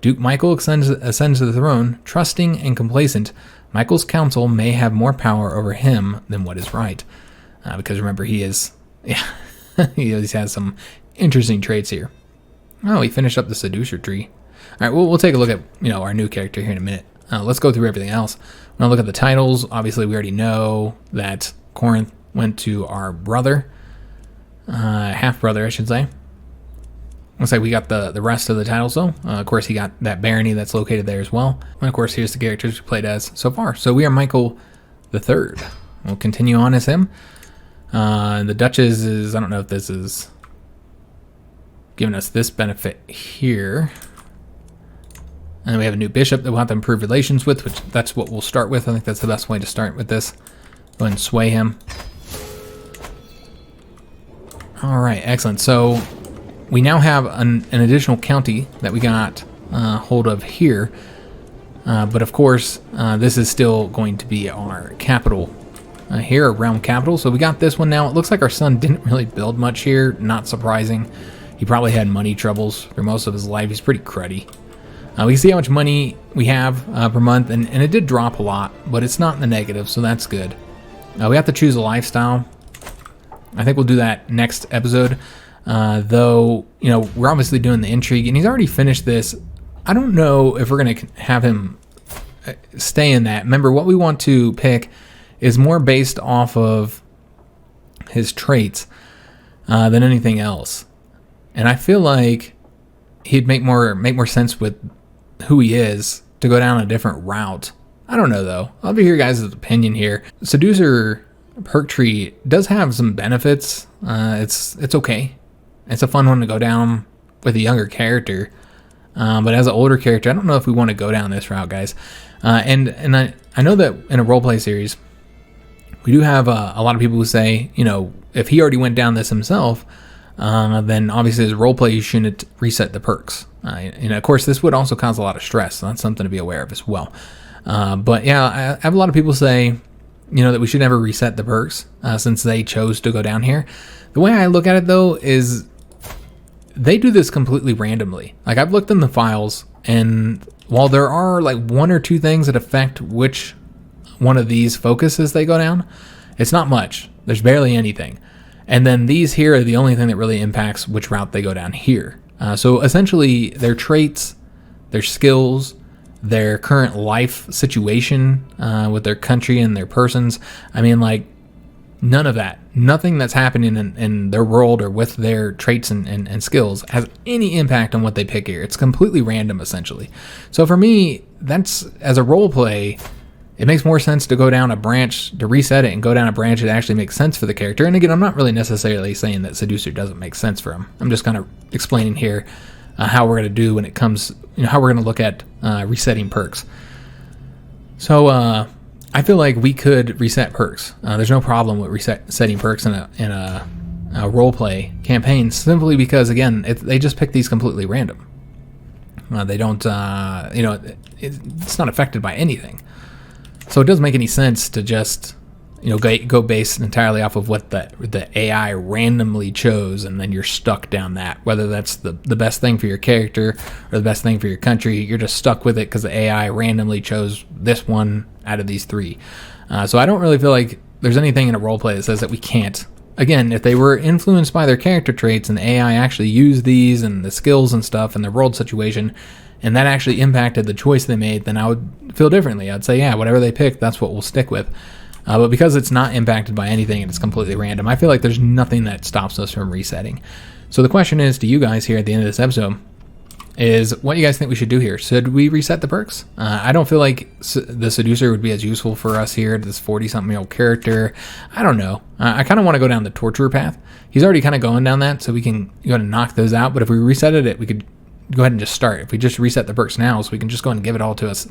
Duke Michael ascends to the throne, trusting and complacent. Michael's counsel may have more power over him than what is right. Because remember, he has some interesting traits here. Oh, he finished up the seducer tree. All right, we'll take a look at our new character here in a minute. Let's go through everything else. When I look at the titles, obviously we already know that Corinth went to our brother, half brother, I should say. Looks like we got the rest of the titles though. Of course, he got that barony that's located there as well. And of course, here's the characters we played as so far. So we are Michael III. We'll continue on as him. The Duchess is, I don't know if this is giving us this benefit here. And we have a new bishop that we'll have to improve relations with, which that's what we'll start with. I think that's the best way to start with this. Go ahead and sway him. All right, excellent. So we now have an additional county that we got hold of here. But of course, this is still going to be our capital here, a realm capital. So we got this one now. It looks like our son didn't really build much here. Not surprising. He probably had money troubles for most of his life. He's pretty cruddy. We can see how much money we have per month, and it did drop a lot, but it's not in the negative, so that's good. We have to choose a lifestyle. I think we'll do that next episode. Though, we're obviously doing the intrigue, and he's already finished this. I don't know if we're going to have him stay in that. Remember, what we want to pick is more based off of his traits than anything else. And I feel like he'd make more sense with who he is to go down a different route. I don't know, though. I'll be your guys' opinion here. Seducer perk tree does have some benefits. It's okay. It's a fun one to go down with a younger character. But as an older character, I don't know if we want to go down this route, guys. And I know that in a roleplay series, we do have a lot of people who say, if he already went down this himself, then obviously as a roleplay, you shouldn't reset the perks. And of course, this would also cause a lot of stress. So that's something to be aware of as well. But yeah, I have a lot of people say, that we should never reset the perks since they chose to go down here. The way I look at it, though, is they do this completely randomly. Like, I've looked in the files, and while there are like 1 or 2 things that affect which one of these focuses they go down, it's not much. There's barely anything. And then these here are the only thing that really impacts which route they go down here. So essentially, their traits, their skills, their current life situation with their country and their persons. I mean, like, none of that. Nothing that's happening in their world or with their traits and skills has any impact on what they pick here. It's completely random, essentially. So for me, that's, as a role play, it makes more sense to go down a branch, to reset it and go down a branch that actually makes sense for the character. And again, I'm not really necessarily saying that Seducer doesn't make sense for him. I'm just kind of explaining here how we're going to do when it comes, how we're going to look at resetting perks. So I feel like we could reset perks. There's no problem with setting perks in a roleplay campaign, simply because, again, they just pick these completely random. They don't, it's not affected by anything. So it doesn't make any sense to just, go based entirely off of what the AI randomly chose, and then you're stuck down that. Whether that's the best thing for your character or the best thing for your country, you're just stuck with it because the AI randomly chose this one out of these three. So I don't really feel like there's anything in a roleplay that says that we can't. Again, if they were influenced by their character traits and the AI actually used these and the skills and stuff and the world situation, and that actually impacted the choice they made, then I would feel differently. I'd say, yeah, whatever they pick, that's what we'll stick with. But because it's not impacted by anything and it's completely random, I feel like there's nothing that stops us from resetting. So the question is to you guys here at the end of this episode is, what do you guys think we should do here? Should we reset the perks? I don't feel like the Seducer would be as useful for us here, this 40-something-year-old character. I don't know. I kind of want to go down the Torturer path. He's already kind of going down that, so we can go ahead and knock those out. But if we resetted it, we could go ahead and just start. If we just reset the perks now, so we can just go ahead and give it all to us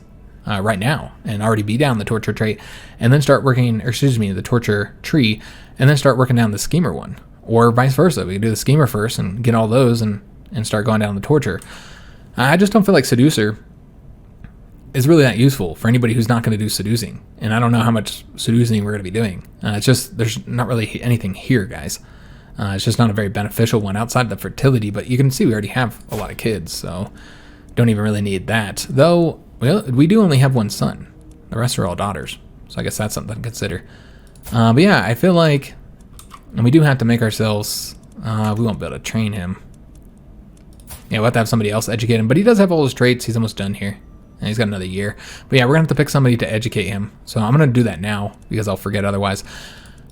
right now and already be down the Torture trait, and then start working, or excuse me, the Torture tree, and then start working down the Schemer one. Or vice versa. We can do the Schemer first and get all those and start going down the Torture. I just don't feel like Seducer is really that useful for anybody who's not going to do seducing. And I don't know how much seducing we're going to be doing. It's just, there's not really anything here, guys. It's just not a very beneficial one outside of the fertility, but you can see we already have a lot of kids, so don't even really need that. Though, well, we do only have one son. The rest are all daughters. So I guess that's something to consider. But yeah, I feel like, and we do have to make ourselves, we won't be able to train him. Yeah, we'll have to have somebody else educate him, but he does have all his traits. He's almost done here. And he's got another year. But yeah, we're going to have to pick somebody to educate him. So I'm going to do that now because I'll forget otherwise.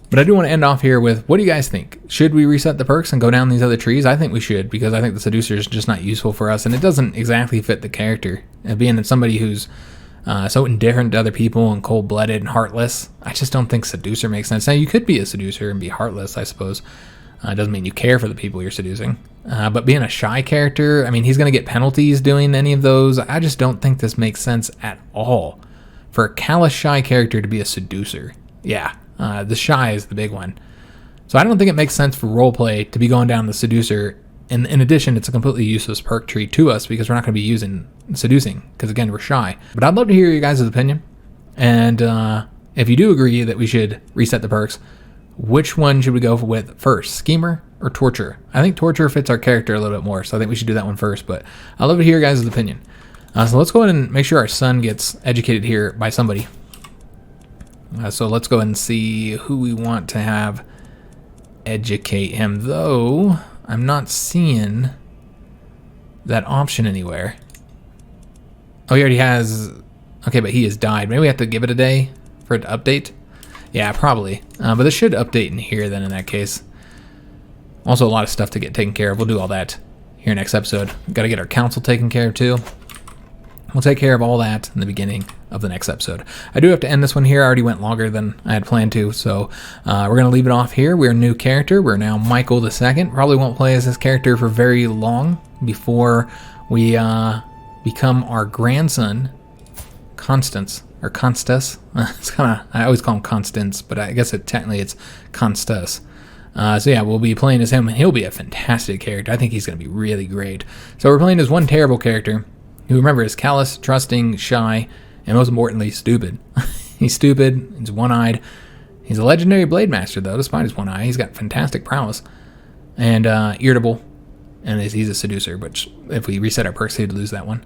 But I do want to end off here with, what do you guys think? Should we reset the perks and go down these other trees? I think we should, because I think the Seducer is just not useful for us, and it doesn't exactly fit the character. And being somebody who's so indifferent to other people and cold-blooded and heartless, I just don't think Seducer makes sense. Now, you could be a Seducer and be heartless, I suppose. It doesn't mean you care for the people you're seducing. But being a shy character, I mean, he's going to get penalties doing any of those. I just don't think this makes sense at all for a callous, shy character to be a seducer. Yeah, the shy is the big one. So I don't think it makes sense for roleplay to be going down the seducer. And in addition, it's a completely useless perk tree to us because we're not going to be using seducing because, again, we're shy. But I'd love to hear your guys' opinion. And if you do agree that we should reset the perks, which one should we go with first, Schemer or Torture? I think Torture fits our character a little bit more, so I think we should do that one first. But I'd love to hear your guys' opinion. So let's go ahead and make sure our son gets educated here by somebody. So let's go ahead and see who we want to have educate him, though I'm not seeing that option anywhere. Oh, he already has. Okay, but he has died. Maybe we have to give it a day for it to update. Yeah, probably. But this should update in here then in that case. Also a lot of stuff to get taken care of. We'll do all that here next episode. We've got to get our council taken care of too. We'll take care of all that in the beginning of the next episode. I do have to end this one here. I already went longer than I had planned to, so we're going to leave it off here. We're a new character. We're now Michael II. Probably won't play as this character for very long before we become our grandson, Constance, or Constas. It's kind of, I always call him Constance, but I guess technically it's Constas. So yeah, we'll be playing as him, and he'll be a fantastic character. I think he's going to be really great. So we're playing as one terrible character, who, remember, is callous, trusting, shy, and most importantly, stupid. He's stupid, he's one-eyed. He's a legendary blade master, though, despite his one eye. He's got fantastic prowess. And irritable, and he's a seducer, which if we reset our perks, he'd lose that one.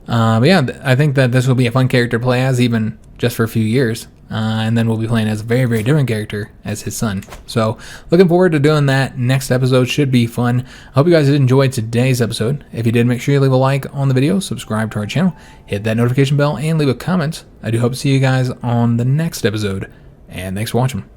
But yeah, I think that this will be a fun character to play as, even just for a few years. And then we'll be playing as a very, very different character as his son. So looking forward to doing that. Next episode should be fun. I hope you guys did enjoy today's episode. If you did, make sure you leave a like on the video, subscribe to our channel, hit that notification bell, and leave a comment. I do hope to see you guys on the next episode. And thanks for watching.